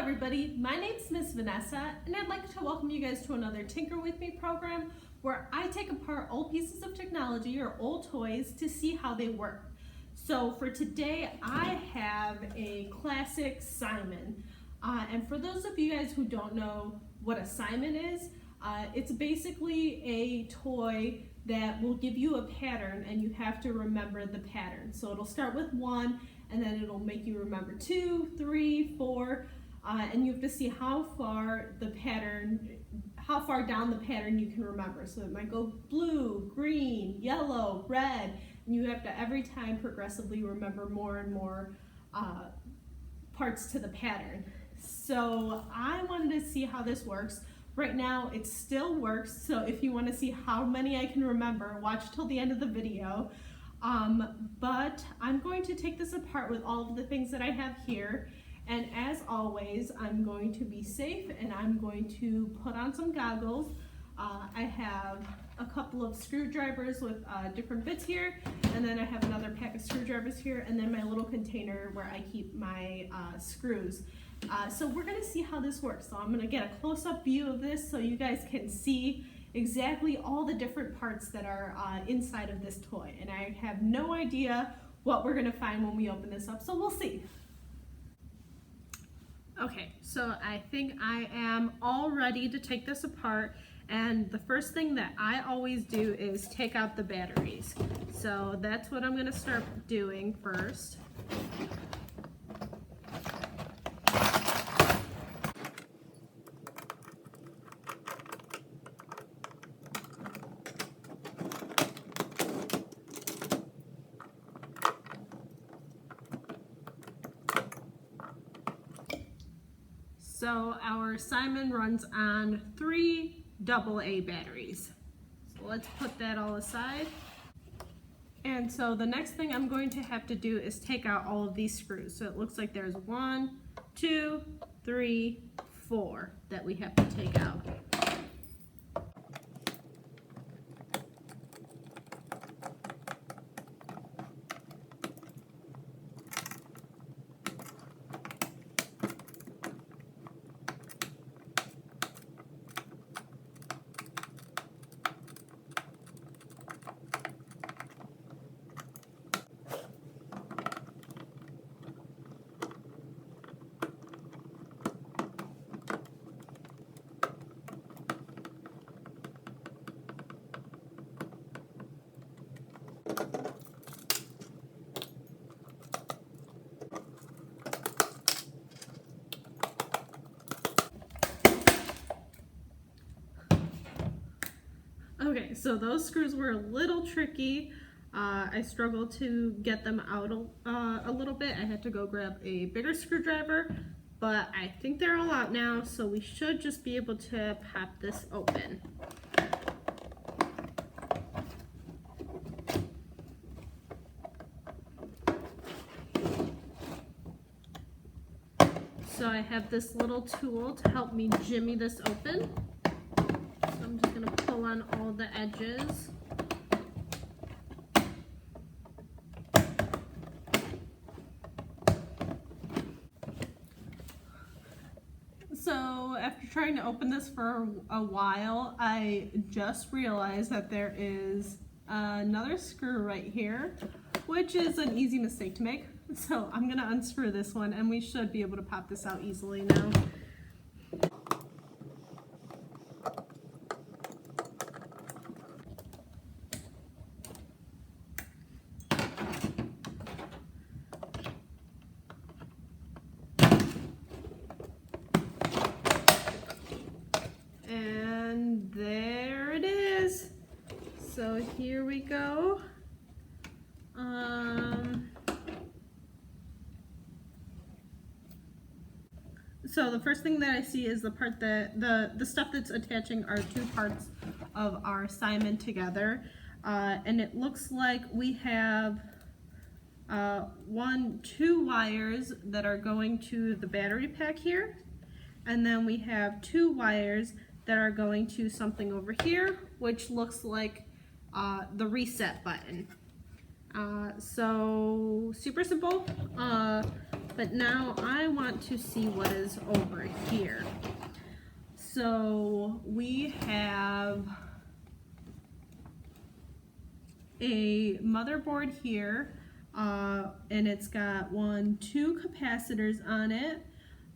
everybody, my name's Miss Vanessa and I'd like to welcome you guys to another Tinker With Me program where I take apart old pieces of technology or old toys to see how they work. So for today I have a classic Simon, and for those of you guys who don't know what a Simon is, it's basically a toy that will give you a pattern and you have to remember the pattern. So it'll start with 1 and then it'll make you remember 2, 3, 4, and you have to see how far down the pattern you can remember. So it might go blue, green, yellow, red, and you have to every time progressively remember more and more parts to the pattern. So I wanted to see how this works. Right now it still works, so if you want to see how many I can remember, watch till the end of the video. But I'm going to take this apart with all of the things that I have here. And as always, I'm going to be safe and I'm going to put on some goggles. I have a couple of screwdrivers with different bits here, and then I have another pack of screwdrivers here, and then my little container where I keep my screws. So we're going to see how this works. So I'm going to get a close-up view of this so you guys can see exactly all the different parts that are inside of this toy. And I have no idea what we're going to find when we open this up, so we'll see. Okay, so I think I am all ready to take this apart, and the first thing that I always do is take out the batteries. So that's what I'm going to start doing first. So our Simon runs on 3 AA batteries. So let's put that all aside. And so the next thing I'm going to have to do is take out all of these screws. So it looks like there's 1, 2, 3, 4 that we have to take out. Okay, so those screws were a little tricky. I struggled to get them out a little bit. I had to go grab a bigger screwdriver, but I think they're all out now, so we should just be able to pop this open. So I have this little tool to help me jimmy this open. So I'm just going to pull on all the edges. So after trying to open this for a while, I just realized that there is another screw right here, which is an easy mistake to make. So I'm going to unscrew this one and we should be able to pop this out easily now. And there it is. So here we go. So the first thing that I see is the part that the stuff that's attaching our 2 parts of our Simon together, and it looks like we have 2 wires that are going to the battery pack here, and then we have 2 wires that are going to something over here, which looks like the reset button. So super simple. But now I want to see what is over here. So we have a motherboard here, and it's got 2 capacitors on it.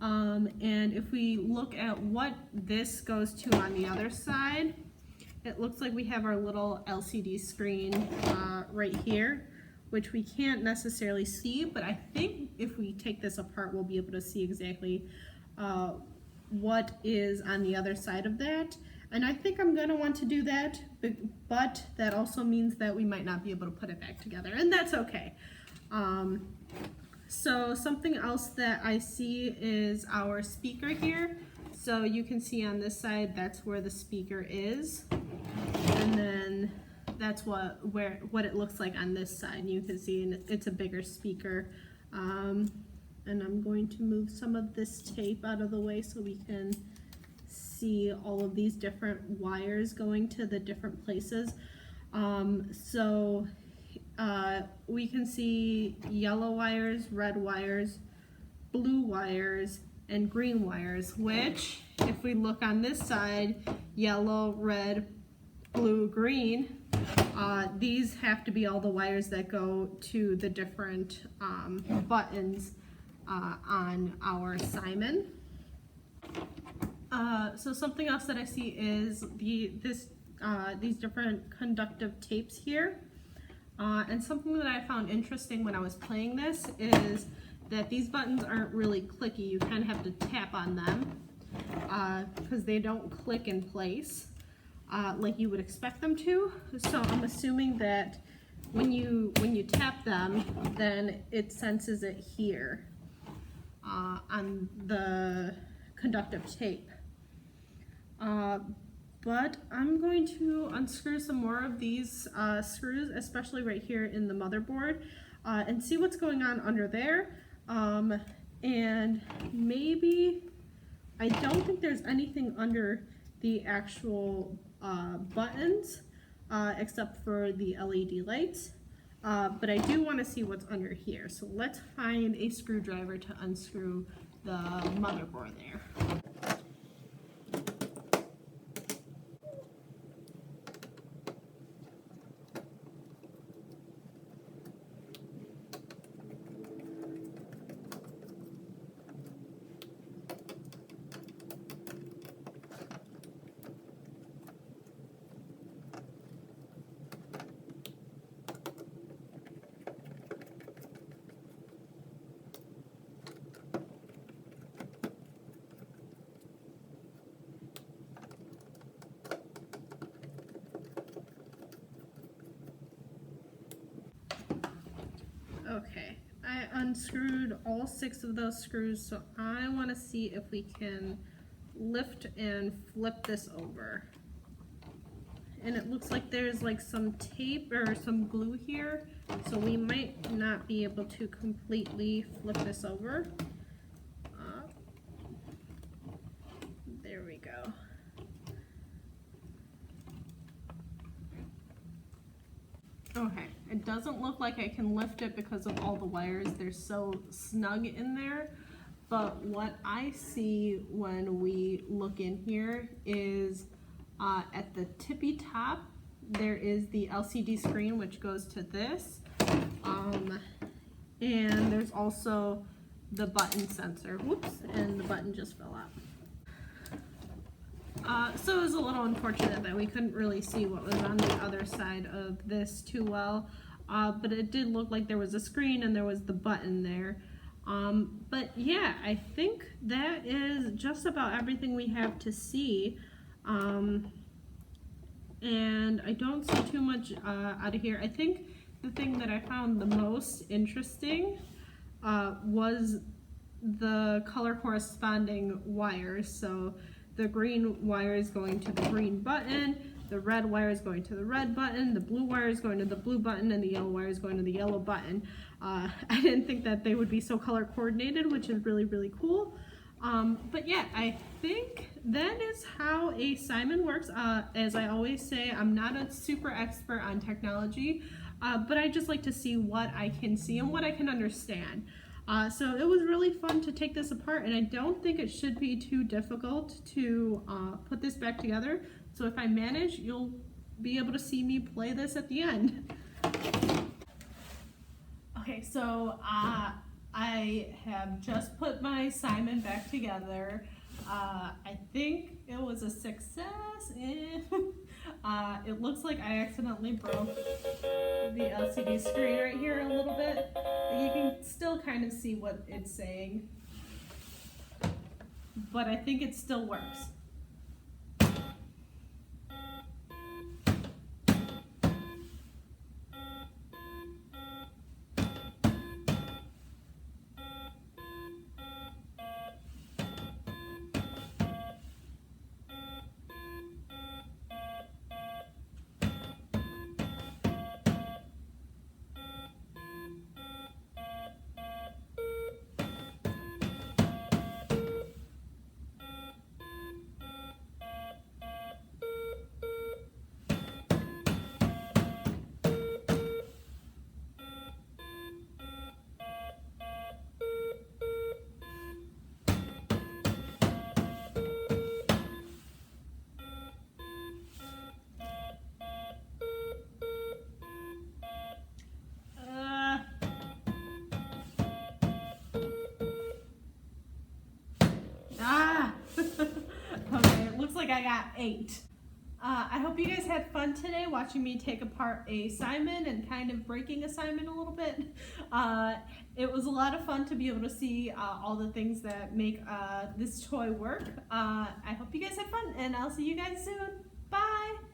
And if we look at what this goes to on the other side, it looks like we have our little LCD screen right here, which we can't necessarily see, but I think if we take this apart, we'll be able to see exactly what is on the other side of that. And I think I'm going to want to do that, but that also means that we might not be able to put it back together, and that's okay. So something else that I see is our speaker here. So you can see on this side, that's where the speaker is. And then that's what it looks like on this side. You can see it's a bigger speaker. And I'm going to move some of this tape out of the way so we can see all of these different wires going to the different places. We can see yellow wires, red wires, blue wires, and green wires, which if we look on this side, yellow, red, blue, green, these have to be all the wires that go to the different buttons on our Simon. So something else that I see is these different conductive tapes here. And something that I found interesting when I was playing this is that these buttons aren't really clicky. You kind of have to tap on them because they don't click in place like you would expect them to. So I'm assuming that when you tap them, then it senses it here on the conductive tape. But I'm going to unscrew some more of these screws, especially right here in the motherboard, and see what's going on under there. And maybe, I don't think there's anything under the actual buttons, except for the LED lights. But I do want to see what's under here. So let's find a screwdriver to unscrew the motherboard there. Okay, I unscrewed all 6 of those screws, so I want to see if we can lift and flip this over. And it looks like there's like some tape or some glue here, so we might not be able to completely flip this over. There we go. Okay, it doesn't look like I can lift it because of all the wires. They're so snug in there. But what I see when we look in here is at the tippy top, there is the LCD screen, which goes to this. And there's also the button sensor. Whoops, and the button just fell out. So it was a little unfortunate that we couldn't really see what was on the other side of this too well, but it did look like there was a screen and there was the button there. But yeah, I think that is just about everything we have to see, and I don't see too much out of here. I think the thing that I found the most interesting was the color corresponding wires. So the green wire is going to the green button, the red wire is going to the red button, the blue wire is going to the blue button, and the yellow wire is going to the yellow button. I didn't think that they would be so color coordinated, which is really, really cool. But yeah, I think that is how a Simon works. As I always say, I'm not a super expert on technology, but I just like to see what I can see and what I can understand. So it was really fun to take this apart, and I don't think it should be too difficult to put this back together. So if I manage, you'll be able to see me play this at the end. Okay, so I have just put my Simon back together. I think it was a success. It looks like I accidentally broke the LCD screen right here a little bit, but you can still kind of see what it's saying. But I think it still works. Okay, it looks like I got 8. I hope you guys had fun today watching me take apart a Simon and kind of breaking a Simon a little bit. It was a lot of fun to be able to see all the things that make this toy work. I hope you guys had fun, and I'll see you guys soon. Bye!